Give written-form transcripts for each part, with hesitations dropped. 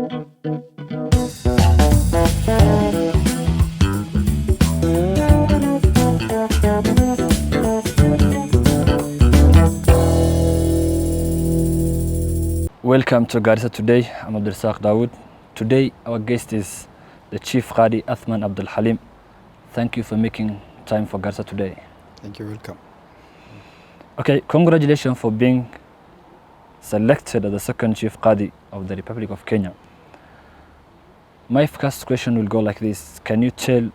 Welcome to Garissa Today. I'm Abdirizak Daud. Today our guest is the Chief Khadi Athman Abdulhalim. Thank you for making time for Garissa Today. Thank you, welcome. Okay, congratulations for being selected as the second Chief Khadi of the Republic of Kenya. My first question will go like this. Can you tell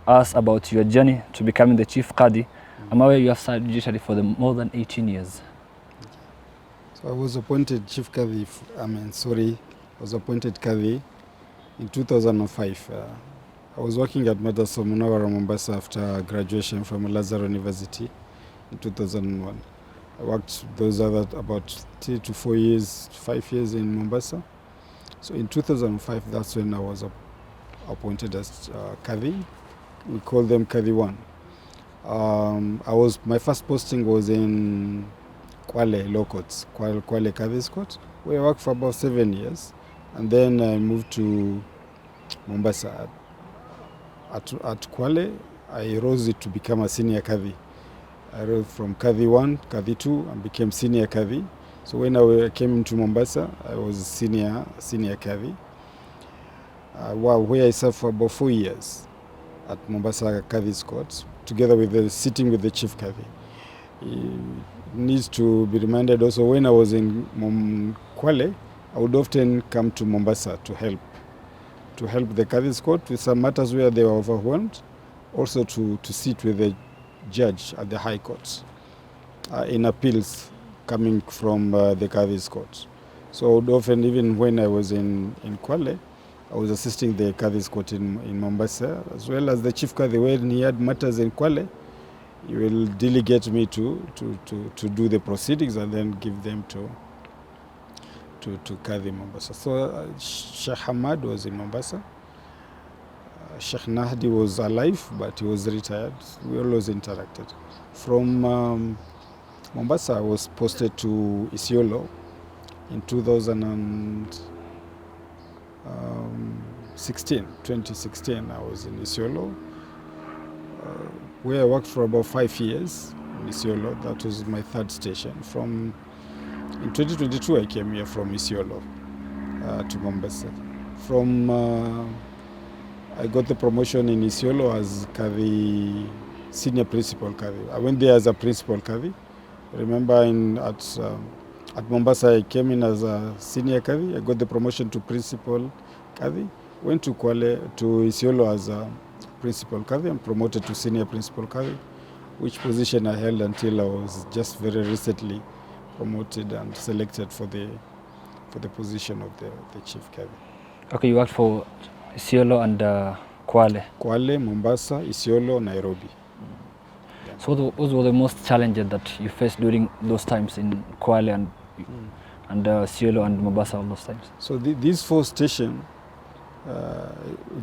us about your journey to becoming the Chief Khadi? I'm aware you have served judiciary for more than 18 years. So I was appointed Chief Kadhi, was appointed Kadhi in 2005. I was working at Madrasa Munawwara Mombasa after graduation from Lazaro University in 2001. I worked those other about 3 to 4 years, 5 years in Mombasa. So in 2005, that's when I was appointed as Kadhi. We call them Kadhi 1. My first posting was in Kwale Law Courts, Kwale Kadhi's Court, where I worked for about 7 years. And then I moved to Mombasa. At Kwale, I rose it to become a senior Kadhi. I rose from Kadhi 1, Kadhi 2, and became senior Kadhi. So when I came into Mombasa, I was senior Kadhi. Where I served for about 4 years at Mombasa Kadhi's Court, together with sitting with the Chief Kadhi. It needs to be reminded also, when I was in Kwale, I would often come to Mombasa to help the Kadhi's Court with some matters where they were overwhelmed, also to sit with the judge at the High Court in appeals coming from the Kadhi's Court. So I would often, even when I was in Kwale, I was assisting the Kadhi's Court in Mombasa, as well as the Chief Kadhi. When he had matters in Kwale, he will delegate me to do the proceedings and then give them to Kadhi Mombasa. So Sheikh Hamad was in Mombasa. Sheikh Nahdi was alive, but he was retired. We always interacted. From Mombasa, I was posted to Isiolo in 2016. I was in Isiolo, where I worked for about 5 years in Isiolo. That was my third station. In 2022, I came here from Isiolo to Mombasa. I got the promotion in Isiolo as Kadhi, senior principal Kadhi. I went there as a principal Kadhi. Remember, at Mombasa, I came in as a senior Kadhi. I got the promotion to principal Kadhi. Went to Isiolo as a principal Kadhi and promoted to senior principal Kadhi, which position I held until I was just very recently promoted and selected for the position of the Chief Kadhi. Okay, you worked for Isiolo and Kwale. Kwale, Mombasa, Isiolo, Nairobi. Yeah. So those were the most challenges that you faced during those times in Kwale and Isiolo and Mombasa, all those times? So these 4 stations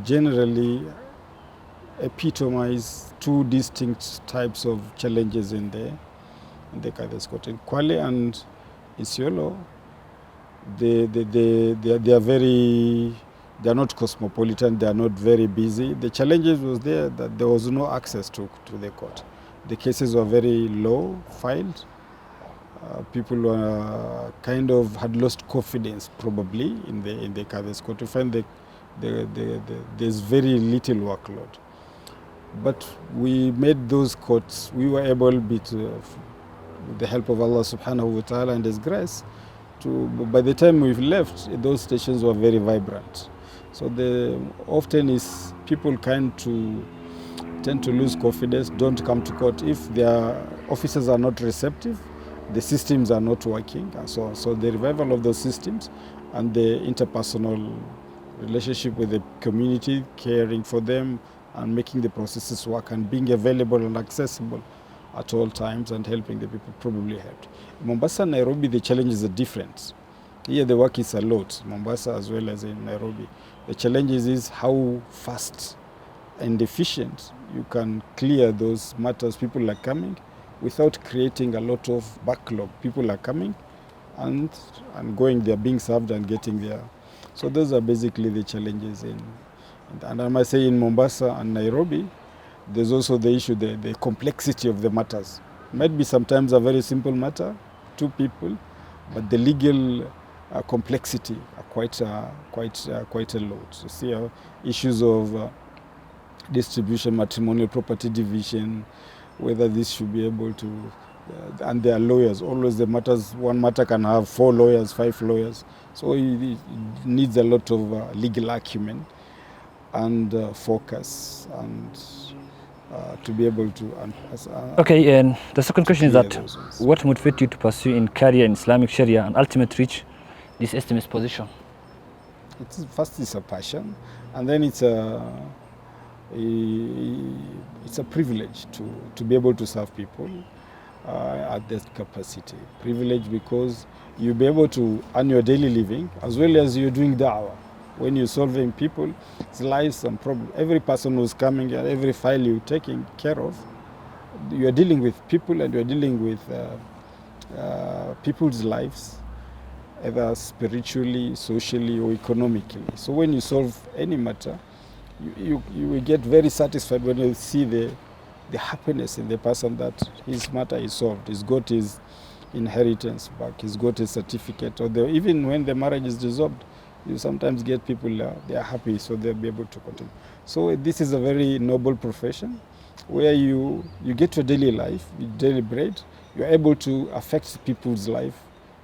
generally epitomize 2 distinct types of challenges in the Kadhi's Court. In Kwale and Isiolo, they are not cosmopolitan, they are not very busy. The challenges was that there was no access to the court. The cases were very low filed. People were had lost confidence probably in the Kadhi's Court. You find there's very little workload. But we made those courts, we were able, with the help of Allah subhanahu wa ta'ala and His grace, by the time we've left, those stations were very vibrant. So often is people tend to lose confidence, don't come to court if their officers are not receptive, the systems are not working, and so on. So the revival of those systems and the interpersonal relationship with the community, caring for them and making the processes work and being available and accessible at all times and helping the people probably helped. In Mombasa and Nairobi, the challenges are different. Here the work is a lot, Mombasa as well as in Nairobi. The challenges is how fast and efficient you can clear those matters. People are coming without creating a lot of backlog. People are coming and going, they're being served and getting So those are basically the challenges and I must say in Mombasa and Nairobi, there's also the issue, the complexity of the matters. Might be sometimes a very simple matter, two people, but the legal complexity are quite a lot. You see issues of distribution, matrimonial property division, whether this should be able to, and there are lawyers. Always the matters, one matter can have 4 lawyers, 5 lawyers. So it needs a lot of legal acumen and focus and to be able to. Okay, and the second question is that what motivated you to pursue in career in Islamic Sharia and ultimately reach this esteemed position? First, it's a passion, and then it's a privilege to be able to serve people at that capacity. Privilege because you'll be able to earn your daily living as well as you're doing da'wah. When you're solving people's lives and problems, every person who's coming and every file you're taking care of, you're dealing with people and you're dealing with people's lives, either spiritually, socially, or economically. So when you solve any matter, you will get very satisfied when you see the happiness in the person that his matter is solved. He's got his inheritance back, he's got his certificate, or even when the marriage is dissolved, you sometimes get people, they are happy, so they'll be able to continue. So this is a very noble profession where you get your daily life, your daily bread, you're able to affect people's life,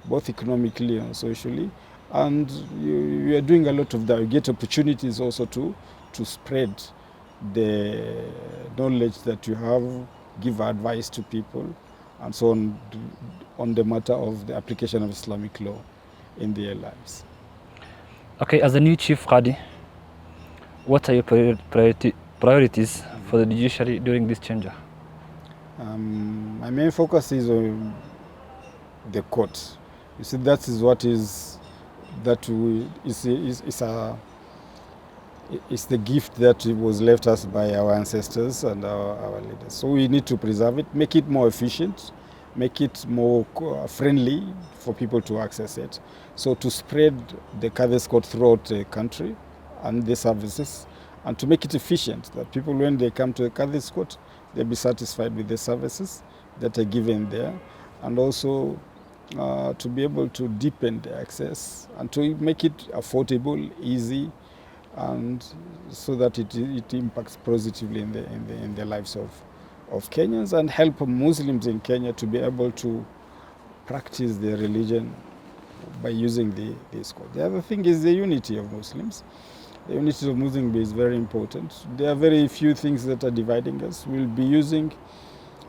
both economically and socially, and you are doing a lot of that. You get opportunities also to spread the knowledge that you have, give advice to people, and so on the matter of the application of Islamic law in their lives. Okay, as a new Chief Khadi, what are your priorities for the judiciary during this change? My main focus is on the court. You see, that is what is it's the gift that was left us by our ancestors and our leaders. So we need to preserve it, make it more efficient, make it more friendly for people to access it. So to spread the Kadhi Court throughout the country and the services, and to make it efficient, that people, when they come to the Kadhi Court, they'll be satisfied with the services that are given there, and also to be able to deepen the access and to make it affordable, easy, and so that it impacts positively in the lives of Kenyans and help Muslims in Kenya to be able to practice their religion by using this court. The other thing is the unity of Muslims. The unity of Muslims is very important. There are very few things that are dividing us. We'll be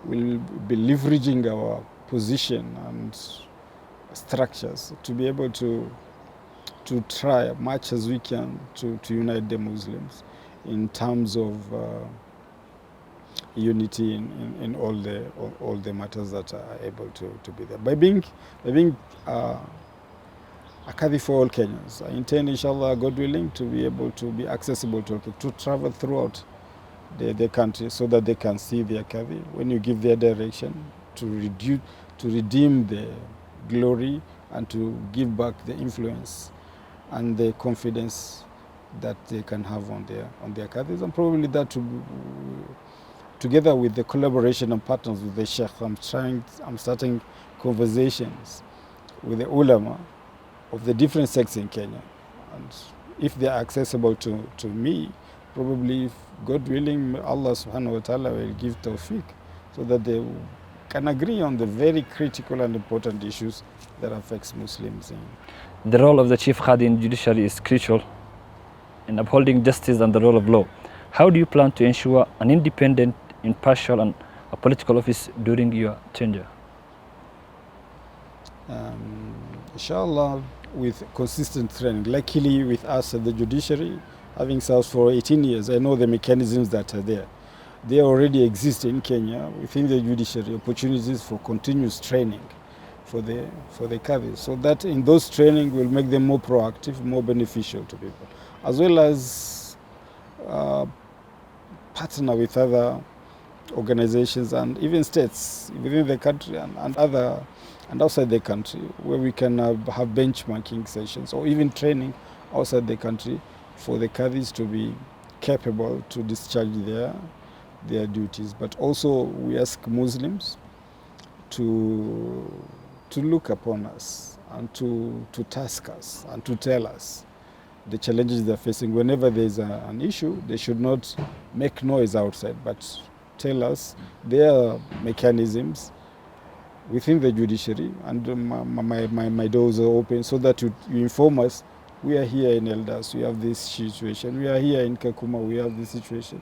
leveraging our position and structures to be able to try as much as we can to unite the Muslims in terms of unity in all the matters that are able to be there. By being a Kadhi for all Kenyans, I intend, inshallah, God willing, to be able to be accessible to people, to travel throughout the country so that they can see their Kadhi. When you give their direction, to redeem the glory and to give back the influence and the confidence that they can have on their Kadhis, and probably that together with the collaboration and partners with the Sheikh, I'm starting conversations with the ulama of the different sects in Kenya, and if they are accessible to me, probably, if God willing, Allah subhanahu wa ta'ala will give tawfiq so that they can agree on the very critical and important issues that affects Muslims. The role of the Chief Khadi in judiciary is crucial in upholding justice and the rule of law. How do you plan to ensure an independent, impartial and a political office during your tenure? Inshallah, with consistent training. Luckily with us at the judiciary, having served for 18 years, I know the mechanisms that are there. They already exist in Kenya within the judiciary, opportunities for continuous training for the Kadhis, so that in those training will make them more proactive, more beneficial to people, as well as partner with other organizations and even states within the country and outside the country, where we can have benchmarking sessions or even training outside the country for the Qadis to be capable to discharge their duties. But also we ask Muslims to look upon us and to task us and to tell us the challenges they're facing. Whenever there's an issue, they should not make noise outside, but tell us their mechanisms within the judiciary, and my doors are open so that you inform us. We are here in Eldas, we have this situation. We are here in Kakuma, we have this situation,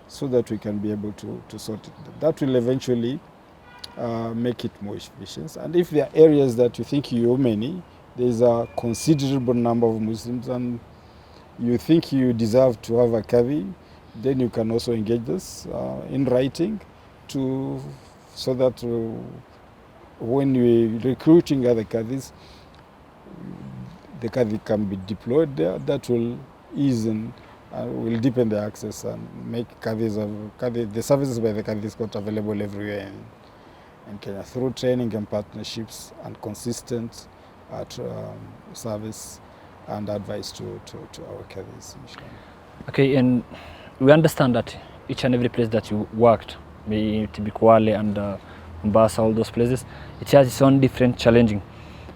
so that we can be able to sort it. That will eventually make it more efficient. And if there are areas that you think you owe money, there's a considerable number of Muslims, and you think you deserve to have a Qadi, then you can also engage us in writing so that when we're recruiting other Qadis, the Qadi can be deployed there. That will ease and will deepen the access and make the services by the Kadhi Court available everywhere in Kenya through training and partnerships and consistent service and advice to our Qadis. Okay, and we understand that each and every place that you worked, be it Kwale and Mombasa, all those places, it has its own different challenging.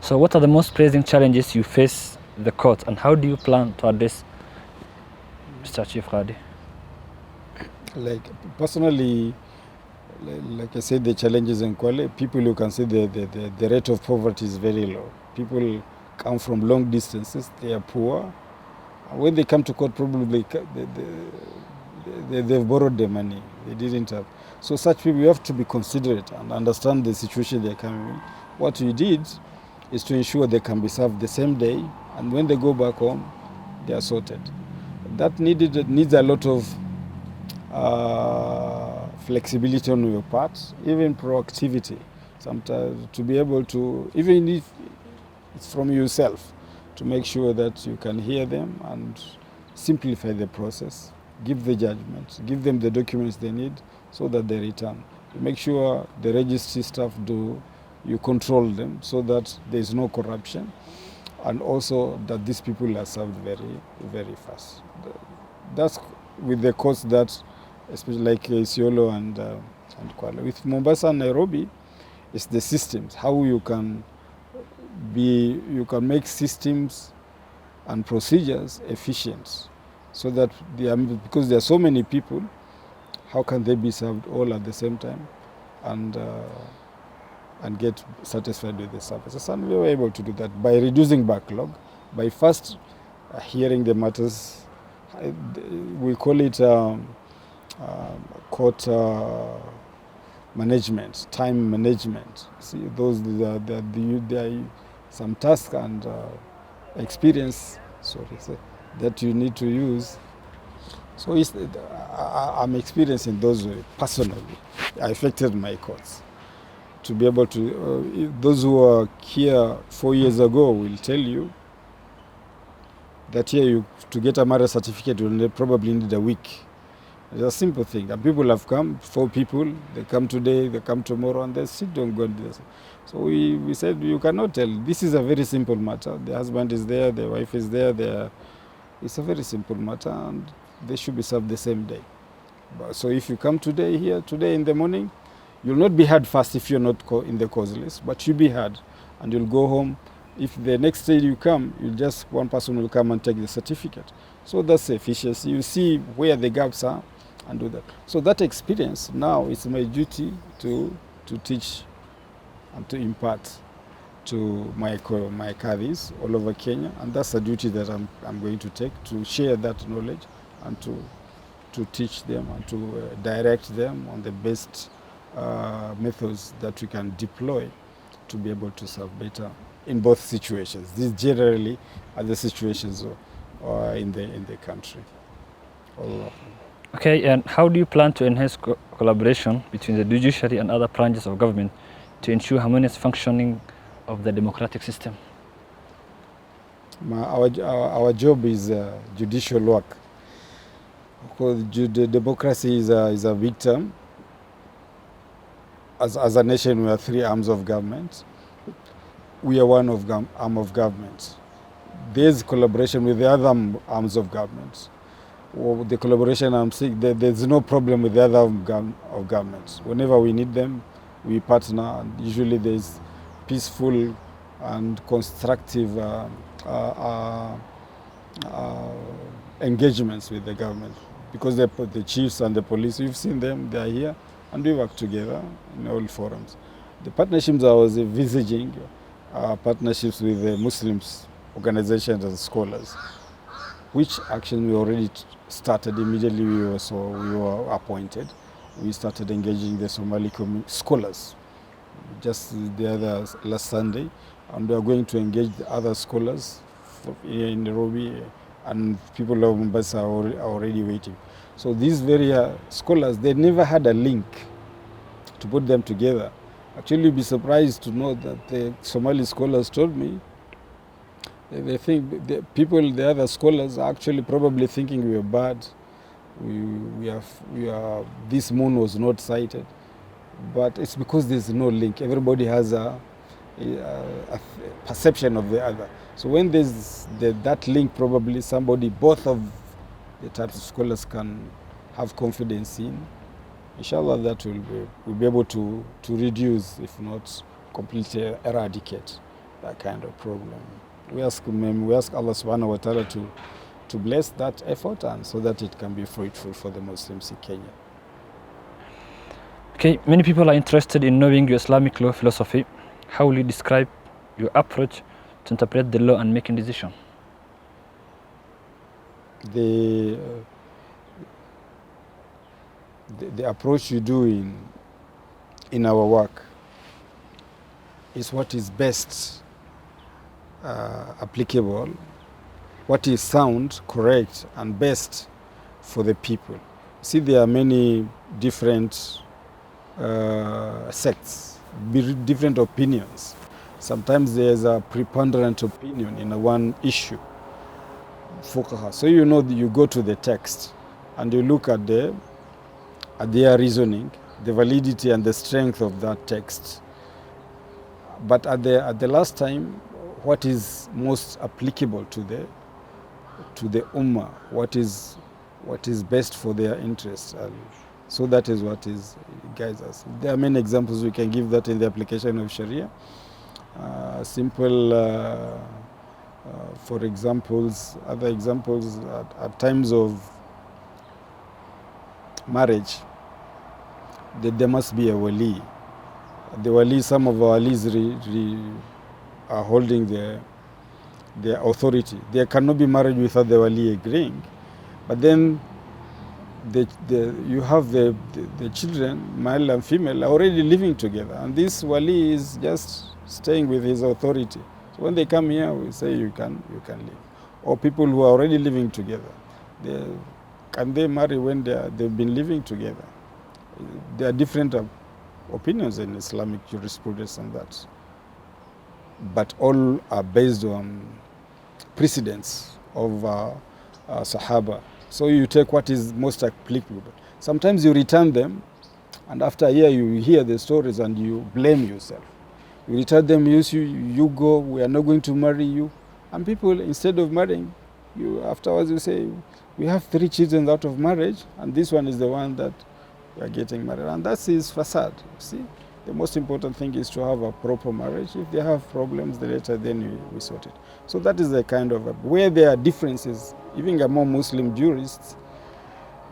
So what are the most pressing challenges you face the court, and how do you plan to address, Mr. Chief Khadi? Like personally, like I said, the challenges in Kwale, people, you can see the rate of poverty is very low. People come from long distances, they are poor. When they come to court, probably they've borrowed their money, they didn't have. So such people, you have to be considerate and understand the situation they're coming in. What we did is to ensure they can be served the same day, and when they go back home, they are sorted. That needs a lot of flexibility on your part, even proactivity. Sometimes to be able to, even if it's from yourself, to make sure that you can hear them and simplify the process, give the judgment, give them the documents they need so that they return. To make sure the registry staff you control them so that there is no corruption, and also that these people are served very, very fast. That's with the courts that, especially like Isiolo and Kwale. With Mombasa and Nairobi, it's the systems, how you can make systems and procedures efficient, so that because there are so many people, how can they be served all at the same time and get satisfied with the services? And we were able to do that by reducing backlog, by first hearing the matters. We call it court management, time management. See, there are some tasks and experience, that you need to use. So I'm experiencing those personally. I affected my courts. To be able to, those who were here 4 years ago will tell you that here to get a marriage certificate you probably need a week. It's a simple thing. And people have come, 4 people, they come today, they come tomorrow, and they still don't go and do this. So we said, you cannot tell. This is a very simple matter. The husband is there, the wife is there. It's a very simple matter, and they should be served the same day. So if you come today in the morning, you'll not be heard first if you're not in the cause list, but you'll be heard, and you'll go home. If the next day you come, one person will come and take the certificate. So that's efficiency. You see where the gaps are and do that. So that experience, now it's my duty to teach and to impart to my Qadis all over Kenya, and that's a duty that I'm going to take, to share that knowledge and to teach them and to direct them on the best methods that we can deploy to be able to serve better in both situations. These generally are the situations in the country. Okay, and how do you plan to enhance collaboration between the judiciary and other branches of government to ensure harmonious functioning of the democratic system? Our job is judicial work. Because democracy is a big term. As a nation, we are 3 arms of government. We are one arm of government. there's collaboration with the other arms of government. Or the collaboration I'm seeing, there's no problem with the other of government. Whenever we need them, we partner, and usually there's peaceful and constructive engagements with the government, because the chiefs and the police, you've seen them, they are here, and we work together in all forums. The partnerships I was envisaging are partnerships with the Muslims, organizations and scholars, which action we already started immediately we were appointed. We started engaging the Somali scholars just the other last Sunday, and we are going to engage the other scholars in Nairobi, and people of Mombasa are already waiting. So these very scholars, they never had a link to put them together. Actually, you'll be surprised to know that the Somali scholars told me they think the other scholars are actually probably thinking we are bad. This moon was not sighted, but it's because there's no link. Everybody has a perception of the other. So when there's that link, probably both of the types of scholars can have confidence in. Inshallah, that will be able to reduce, if not completely eradicate, that kind of problem. We ask Allah subhanahu wa ta'ala to bless that effort, and so that it can be fruitful for the Muslims in Kenya. Okay, many people are interested in knowing your Islamic law philosophy. How will you describe your approach to interpret the law and making decisions? The approach you do in our work is what is best applicable, what is sound, correct, and best for the people. See, there are many different sects, different opinions. Sometimes there's a preponderant opinion in one issue. So you go to the text and you look at their reasoning, the validity and the strength of that text. But at the last time, what is most applicable to the ummah, what is best for their interests. So that is what guides us. There are many examples we can give that in the application of Sharia. For examples, other examples at times of marriage, there must be a wali. The wali, some of our walis are holding their authority. There cannot be marriage without the wali agreeing. But then you have the children, male and female, are already living together, and this wali is just staying with his authority. So when they come here, we say you can live. Or people who are already living together, can they marry when they've been living together? There are different opinions in Islamic jurisprudence on that, but all are based on precedents of Sahaba. So you take what is most applicable. Sometimes you return them, and after a year you hear the stories and you blame yourself. You return them, you go, we are not going to marry you. And people, instead of marrying you, afterwards you say, we have 3 children out of marriage, and this one is the one that we are getting married. And that is facade. See, the most important thing is to have a proper marriage. If they have problems, then we sort it. So that is the kind of, where there are differences, even among Muslim jurists,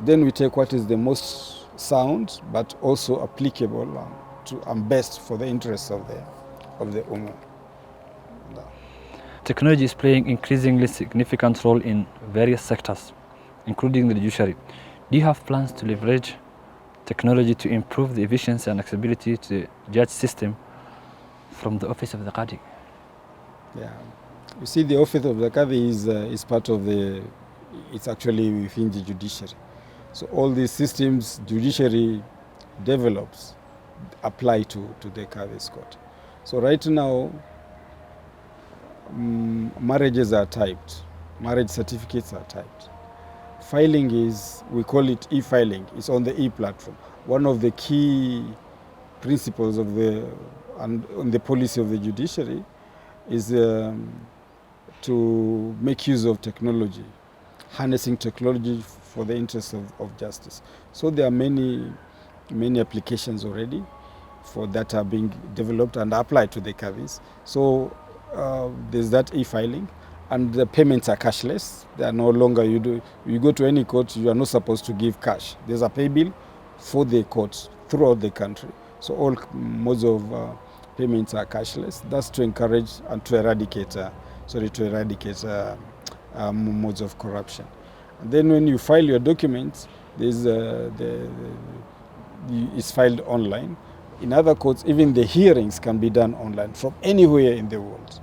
then we take what is the most sound, but also applicable and best for the interests of the Ummah. Technology is playing increasingly significant role in various sectors, including the judiciary. Do you have plans to leverage technology to improve the efficiency and accessibility to the judge system from the office of the Qadi? Yeah, you see, the office of the Qadi is part of it's actually within the judiciary. So all these systems judiciary develops apply to the Qadi's court. So right now, marriages are typed, marriage certificates are typed. Filing we call it e-filing. It's on the e-platform. One of the key principles of on the policy of the judiciary is to make use of technology, harnessing technology for the interest of justice. So there are many applications already for that are being developed and applied to the Qadis. So there's that e-filing, and the payments are cashless. They are no longer, you go to any court, you are not supposed to give cash. There's a pay bill for the courts throughout the country. So all modes of payments are cashless. That's to encourage and to eradicate, modes of corruption. And then when you file your documents, there's it's filed online. In other courts, even the hearings can be done online from anywhere in the world.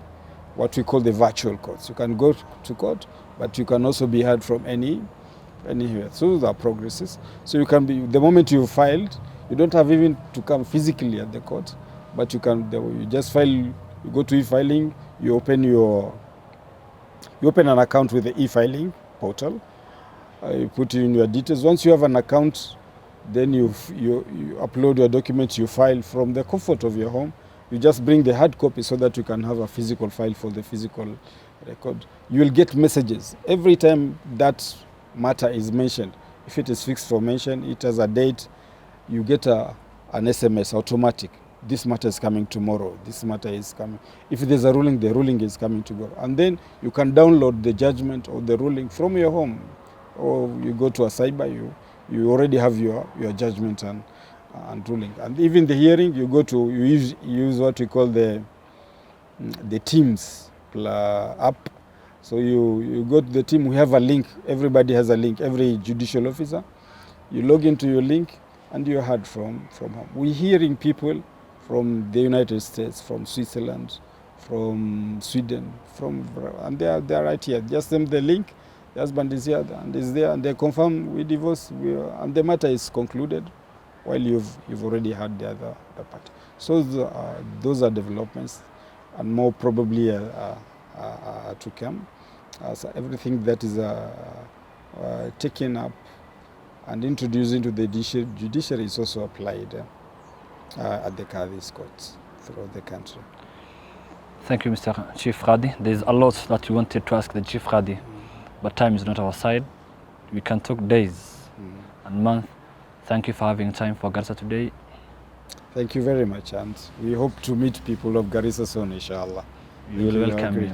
What we call the virtual courts. You can go to court, but you can also be heard from anywhere. So those are progresses. So you can be, the moment you filed, you don't have even to come physically at the court, but you just file. You go to e-filing. You open an account with the e-filing portal. You put in your details. Once you have an account, then you upload your documents. You file from the comfort of your home. You just bring the hard copy so that you can have a physical file for the physical record. You will get messages every time that matter is mentioned. If it is fixed for mention, it has a date, you get an SMS automatic. This matter is coming tomorrow. This matter is coming. If there's a ruling, the ruling is coming tomorrow. And then you can download the judgment or the ruling from your home. Or you go to a cyber, you already have your judgment and ruling. And even the hearing, you use what we call the Teams app. So you go to the team, we have a link, everybody has a link, every judicial officer. You log into your link and you're heard from home. We're hearing people from the United States, from Switzerland, from Sweden, and they are right here. Just send the link, the husband is here and is there, and they confirm we divorce, and the matter is concluded while you've already had the other party. So those are developments, and more probably to come. So everything that is taken up and introduced into the judiciary is also applied at the Kadhi Courts throughout the country. Thank you, Mr. Chief Khadi. There's a lot that we wanted to ask the Chief Khadi, but time is not our side. We can talk days and months. Thank you for having time for Garissa today. Thank you very much, and we hope to meet people of Garissa soon, inshallah. We will welcome you.